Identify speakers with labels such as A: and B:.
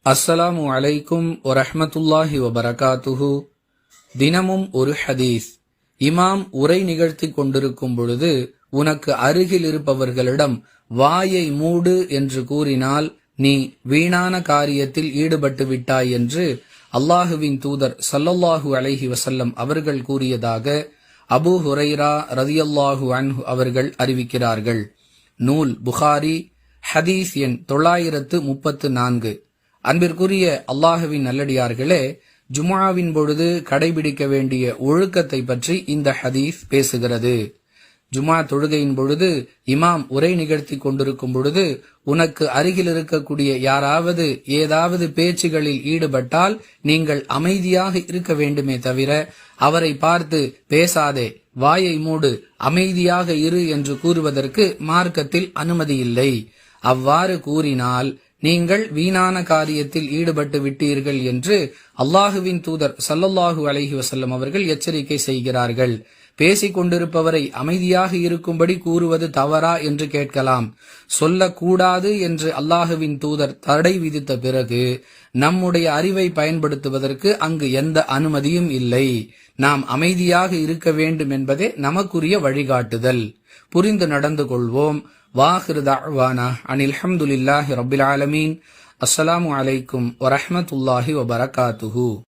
A: அஸ்ஸலாமு அலைக்கும் வரஹ்மத்துல்லாஹி வபரகாத்துஹு. தினமும் ஒரு ஹதீஸ். இமாம் உரை நிகழ்த்தி கொண்டிருக்கும் பொழுது உனக்கு அருகில் இருப்பவர்களிடம் வாயை மூடு என்று கூறினால் நீ வீணான காரியத்தில் ஈடுபட்டு விட்டாய் என்று அல்லாஹுவின் தூதர் ஸல்லல்லாஹு அலைஹி வஸல்லம் அவர்கள் கூறியதாக அபூ ஹுரைரா ரலியல்லாஹு அன்ஹு அவர்கள் அறிவிக்கிறார்கள். நூல் புகாரி, ஹதீஸ் எண் 934. அன்பிற்குரிய அல்லாஹுவின் நல்லடியார்களே, ஜும்ஆவின் பொழுது கடைபிடிக்க வேண்டிய ஒழுக்கத்தை பற்றி இந்த ஹதீஸ் பேசுகிறது. ஜும்ஆ தொழுகையின் பொழுது இமாம் உரை நிகழ்த்தி கொண்டிருக்கும் பொழுது உனக்கு அருகில் இருக்கக்கூடிய யாராவது ஏதாவது பேச்சுகளில் ஈடுபட்டால் நீங்கள் அமைதியாக இருக்க வேண்டுமே தவிர அவரை பார்த்து பேசாதே, வாயை மூடு, அமைதியாக இரு என்று கூறுவதற்கு மார்க்கத்தில் அனுமதி இல்லை. அவ்வாறு கூறினால் நீங்கள் வீணான காரியத்தில் ஈடுபட்டு விட்டீர்கள் என்று அல்லாஹுவின் தூதர் ஸல்லல்லாஹு அலைஹி வஸல்லம் அவர்கள் எச்சரிக்கை செய்கிறார்கள். பேசிக் கொண்டிருப்பவரை அமைதியாக இருக்கும்படி கூறுவது தவறா என்று கேட்கலாம். சொல்லக்கூடாது என்று அல்லாஹுவின் தூதர் தடை விதித்த பிறகு நம்முடைய அறிவை பயன்படுத்துவதற்கு அங்கு எந்த அனுமதியும் இல்லை. நாம் அமைதியாக இருக்க வேண்டும் என்பதே நமக்குரிய வழிகாட்டுதல். புரிந்து நடந்து கொள்வோம். வாஹிரு தஅவானா அனில் ஹம்துலில்லாஹி ரப்பில் ஆலமீன். அஸ்ஸலாமு அலைக்கும் வரஹ்மத்துல்லாஹி வபரகாத்துஹு.